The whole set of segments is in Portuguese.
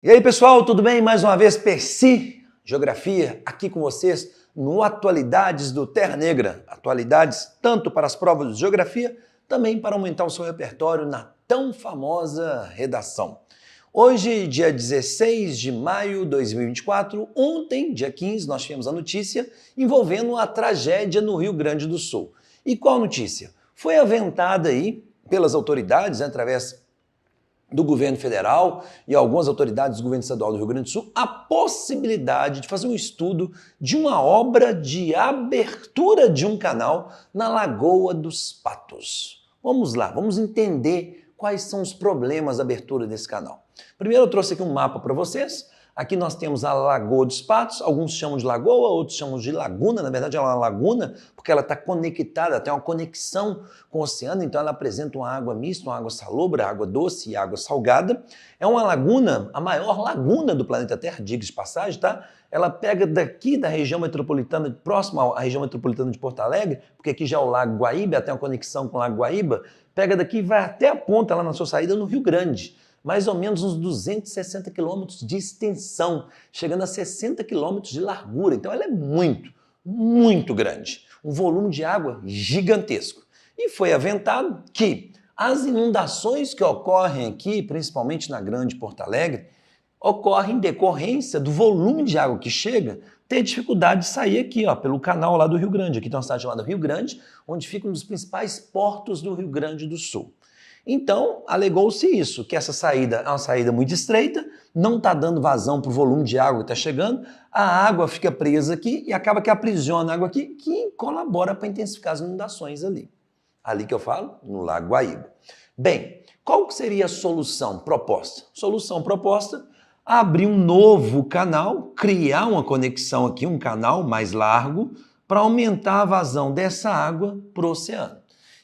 E aí, pessoal, tudo bem? Mais uma vez, Percy Geografia, aqui com vocês no Atualidades do Terra Negra. Atualidades tanto para as provas de geografia, também para aumentar o seu repertório na tão famosa redação. Hoje, dia 16 de maio de 2024, ontem, dia 15, nós tivemos a notícia envolvendo a tragédia no Rio Grande do Sul. E qual notícia? Foi aventada aí pelas autoridades, através do governo federal e algumas autoridades do governo estadual do Rio Grande do Sul, a possibilidade de fazer um estudo de uma obra de abertura de um canal na Lagoa dos Patos. Vamos lá, vamos entender quais são os problemas da abertura desse canal. Primeiro eu trouxe aqui um mapa para vocês. Aqui nós temos a Lagoa dos Patos, alguns chamam de lagoa, outros chamam de laguna. Na verdade, ela é uma laguna porque ela está conectada, tem uma conexão com o oceano, então ela apresenta uma água mista, uma água salobra, água doce e água salgada. É uma laguna, a maior laguna do planeta Terra, diga-se de passagem, tá? Ela pega daqui da região metropolitana, próxima à região metropolitana de Porto Alegre, porque aqui já é o Lago Guaíba, tem uma conexão com o Lago Guaíba, pega daqui e vai até a ponta lá na sua saída no Rio Grande. Mais ou menos uns 260 quilômetros de extensão, chegando a 60 quilômetros de largura. Então ela é muito grande. Um volume de água gigantesco. E foi aventado que as inundações que ocorrem aqui, principalmente na Grande Porto Alegre, ocorrem em decorrência do volume de água que chega ter dificuldade de sair aqui, ó, pelo canal lá do Rio Grande. Aqui tem uma cidade chamada Rio Grande, onde fica um dos principais portos do Rio Grande do Sul. Então, alegou-se isso, que essa saída é uma saída muito estreita, não está dando vazão para o volume de água que está chegando, a água fica presa aqui e acaba que aprisiona a água aqui, que colabora para intensificar as inundações ali. Ali que eu falo, no Lago Guaíba. Bem, qual que seria a solução proposta? Solução proposta, abrir um novo canal, criar uma conexão aqui, um canal mais largo, para aumentar a vazão dessa água para o oceano.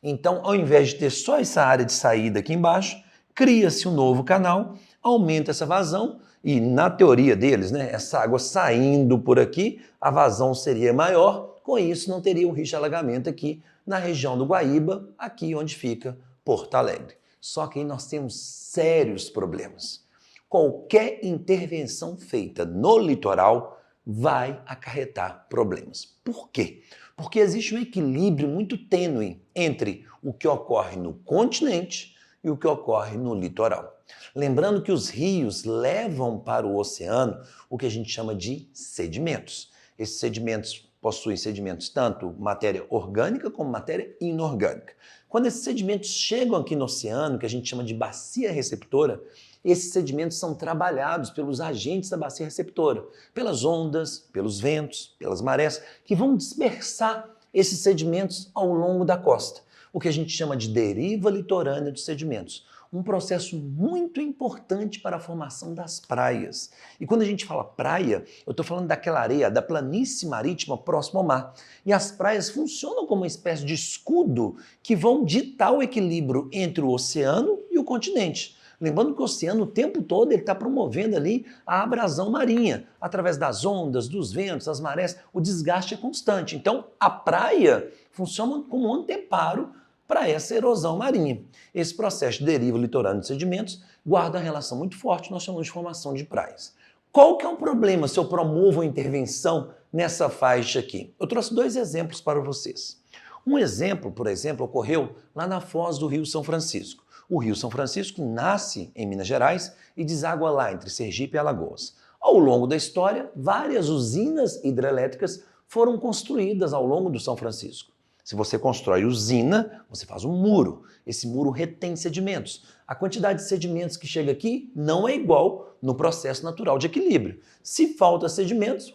Então, ao invés de ter só essa área de saída aqui embaixo, cria-se um novo canal, aumenta essa vazão e, na teoria deles, né, essa água saindo por aqui, a vazão seria maior, com isso não teria um risco de alagamento aqui na região do Guaíba, aqui onde fica Porto Alegre. Só que aí nós temos sérios problemas. Qualquer intervenção feita no litoral vai acarretar problemas. Por quê? Porque existe um equilíbrio muito tênue entre o que ocorre no continente e o que ocorre no litoral. Lembrando que os rios levam para o oceano o que a gente chama de sedimentos. Esses sedimentos possuem sedimentos tanto matéria orgânica como matéria inorgânica. Quando esses sedimentos chegam aqui no oceano, que a gente chama de bacia receptora, esses sedimentos são trabalhados pelos agentes da bacia receptora, pelas ondas, pelos ventos, pelas marés, que vão dispersar esses sedimentos ao longo da costa, o que a gente chama de deriva litorânea dos sedimentos. Um processo muito importante para a formação das praias. E quando a gente fala praia, eu estou falando daquela areia, da planície marítima próxima ao mar. E as praias funcionam como uma espécie de escudo que vão ditar o equilíbrio entre o oceano e o continente. Lembrando que o oceano o tempo todo ele está promovendo ali a abrasão marinha, através das ondas, dos ventos, das marés, o desgaste é constante. Então, a praia funciona como um anteparo para essa erosão marinha. Esse processo de deriva litorânea de sedimentos guarda uma relação muito forte, nós chamamos de formação de praias. Qual que é o problema se eu promovo uma intervenção nessa faixa aqui? Eu trouxe dois exemplos para vocês. Um exemplo, por exemplo, ocorreu lá na foz do Rio São Francisco. O Rio São Francisco nasce em Minas Gerais e deságua lá entre Sergipe e Alagoas. Ao longo da história, várias usinas hidrelétricas foram construídas ao longo do São Francisco. Se você constrói usina, você faz um muro. Esse muro retém sedimentos. A quantidade de sedimentos que chega aqui não é igual no processo natural de equilíbrio. Se falta sedimentos,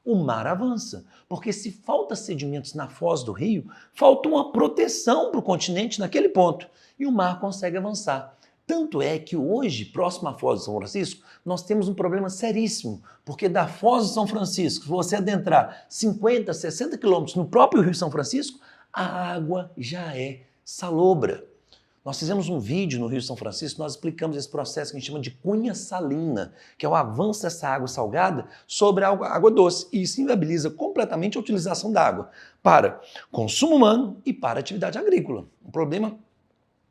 o mar avança. Porque se falta sedimentos na foz do rio, falta uma proteção para o continente naquele ponto. E o mar consegue avançar. Tanto é que hoje, próximo à Foz de São Francisco, nós temos um problema seríssimo, porque da Foz de São Francisco, se você adentrar 50, 60 quilômetros no próprio Rio São Francisco, a água já é salobra. Nós fizemos um vídeo no Rio São Francisco, nós explicamos esse processo que a gente chama de cunha salina, que é o avanço dessa água salgada sobre a água doce. E isso inviabiliza completamente a utilização da água para consumo humano e para atividade agrícola. Um problema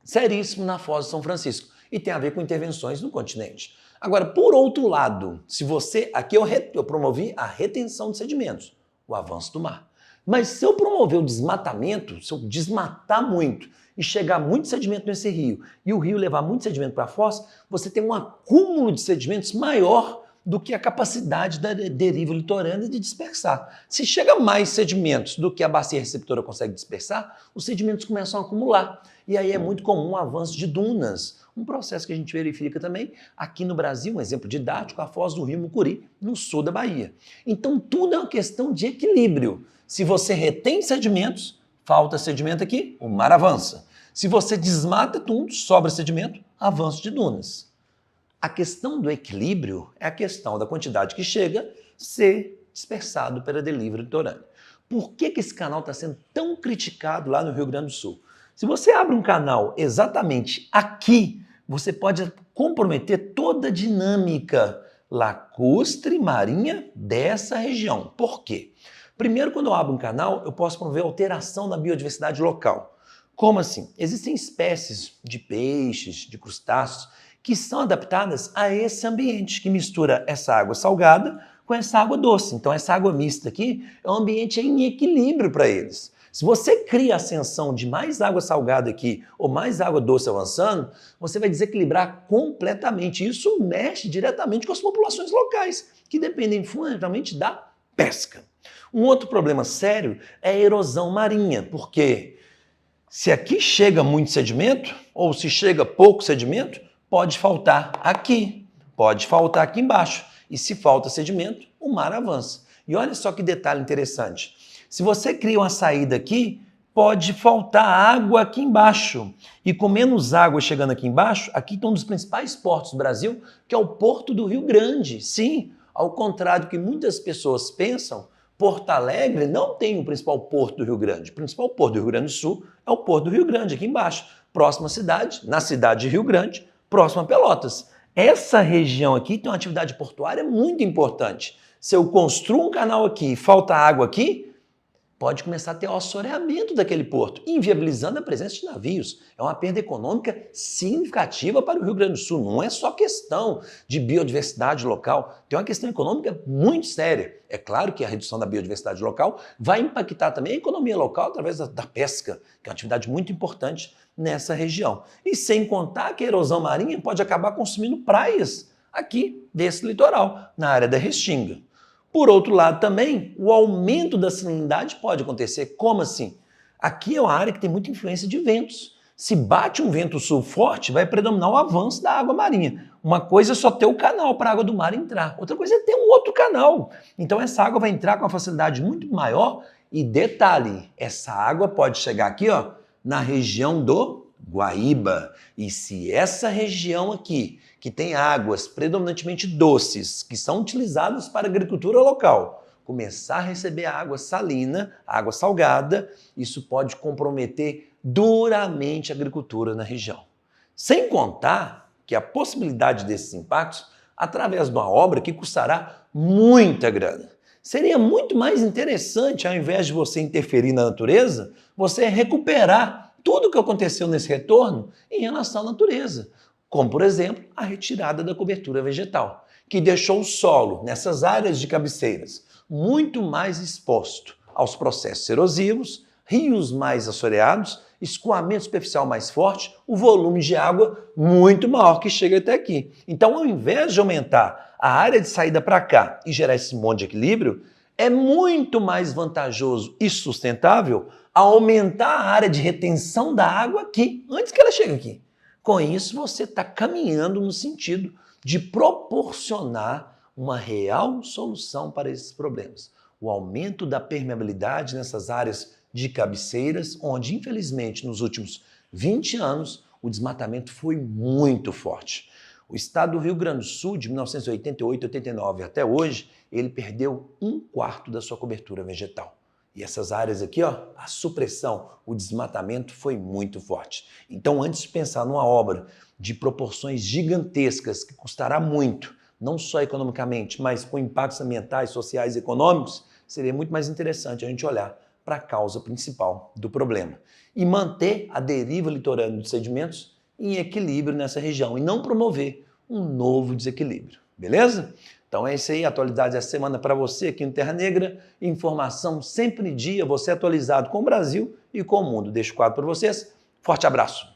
seríssimo na Foz de São Francisco e tem a ver com intervenções no continente. Agora, por outro lado, se você... Aqui eu promovi a retenção de sedimentos, o avanço do mar. Mas se eu promover o desmatamento, se eu desmatar muito e chegar muito sedimento nesse rio, e o rio levar muito sedimento para a foz, você tem um acúmulo de sedimentos maior do que a capacidade da deriva litorânea de dispersar. Se chega mais sedimentos do que a bacia receptora consegue dispersar, os sedimentos começam a acumular. E aí é muito comum o avanço de dunas, um processo que a gente verifica também aqui no Brasil, um exemplo didático, a foz do rio Mucuri, no sul da Bahia. Então tudo é uma questão de equilíbrio. Se você retém sedimentos, falta sedimento aqui, o mar avança. Se você desmata tudo, sobra sedimento, avanço de dunas. A questão do equilíbrio é a questão da quantidade que chega ser dispersado pela deriva litorânea. Por que esse canal está sendo tão criticado lá no Rio Grande do Sul? Se você abre um canal exatamente aqui, você pode comprometer toda a dinâmica lacustre marinha dessa região. Por quê? Primeiro, quando eu abro um canal, eu posso promover alteração na biodiversidade local. Como assim? Existem espécies de peixes, de crustáceos, que são adaptadas a esse ambiente, que mistura essa água salgada com essa água doce. Então, essa água mista aqui é um ambiente em equilíbrio para eles. Se você cria a ascensão de mais água salgada aqui ou mais água doce avançando, você vai desequilibrar completamente. Isso mexe diretamente com as populações locais, que dependem fundamentalmente da pesca. Um outro problema sério é a erosão marinha, porque se aqui chega muito sedimento, ou se chega pouco sedimento, pode faltar aqui embaixo. E se falta sedimento, o mar avança. E olha só que detalhe interessante. Se você cria uma saída aqui, pode faltar água aqui embaixo. E com menos água chegando aqui embaixo, aqui tem um dos principais portos do Brasil, que é o Porto do Rio Grande. Sim, ao contrário do que muitas pessoas pensam, Porto Alegre não tem o principal porto do Rio Grande. O principal porto do Rio Grande do Sul é o Porto do Rio Grande, aqui embaixo. Próxima cidade, na cidade de Rio Grande, próximo a Pelotas. Essa região aqui tem uma atividade portuária muito importante. Se eu construo um canal aqui e falta água aqui, pode começar a ter o assoreamento daquele porto, inviabilizando a presença de navios. É uma perda econômica significativa para o Rio Grande do Sul. Não é só questão de biodiversidade local, tem uma questão econômica muito séria. É claro que a redução da biodiversidade local vai impactar também a economia local através da pesca, que é uma atividade muito importante nessa região. E sem contar que a erosão marinha pode acabar consumindo praias aqui desse litoral, na área da Restinga. Por outro lado também, o aumento da salinidade pode acontecer. Como assim? Aqui é uma área que tem muita influência de ventos. Se bate um vento sul forte, vai predominar o avanço da água marinha. Uma coisa é só ter o canal para a água do mar entrar. Outra coisa é ter um outro canal. Então essa água vai entrar com uma facilidade muito maior. E detalhe, essa água pode chegar aqui, ó, na região do Guaíba. E se essa região aqui, que tem águas predominantemente doces, que são utilizadas para a agricultura local, começar a receber água salina, água salgada, isso pode comprometer duramente a agricultura na região. Sem contar que a possibilidade desses impactos através de uma obra que custará muita grana. Seria muito mais interessante, ao invés de você interferir na natureza, você recuperar tudo o que aconteceu nesse retorno em relação à natureza. Como, por exemplo, a retirada da cobertura vegetal, que deixou o solo, nessas áreas de cabeceiras, muito mais exposto aos processos erosivos, rios mais assoreados, escoamento superficial mais forte, o volume de água muito maior que chega até aqui. Então, ao invés de aumentar a área de saída para cá e gerar esse monte de equilíbrio, é muito mais vantajoso e sustentável aumentar a área de retenção da água aqui, antes que ela chegue aqui. Com isso, você está caminhando no sentido de proporcionar uma real solução para esses problemas. O aumento da permeabilidade nessas áreas de cabeceiras, onde, infelizmente, nos últimos 20 anos, o desmatamento foi muito forte. O estado do Rio Grande do Sul, de 1988, 89 até hoje, ele perdeu 1/4 da sua cobertura vegetal. E essas áreas aqui, ó, a supressão, o desmatamento foi muito forte. Então, antes de pensar numa obra de proporções gigantescas, que custará muito, não só economicamente, mas com impactos ambientais, sociais e econômicos, seria muito mais interessante a gente olhar para a causa principal do problema e manter a deriva litorânea dos sedimentos em equilíbrio nessa região e não promover um novo desequilíbrio, beleza? Então é isso aí, atualidade dessa semana para você aqui no Terra Negra, informação sempre em dia, você atualizado com o Brasil e com o mundo. Deixo o quadro para vocês, forte abraço!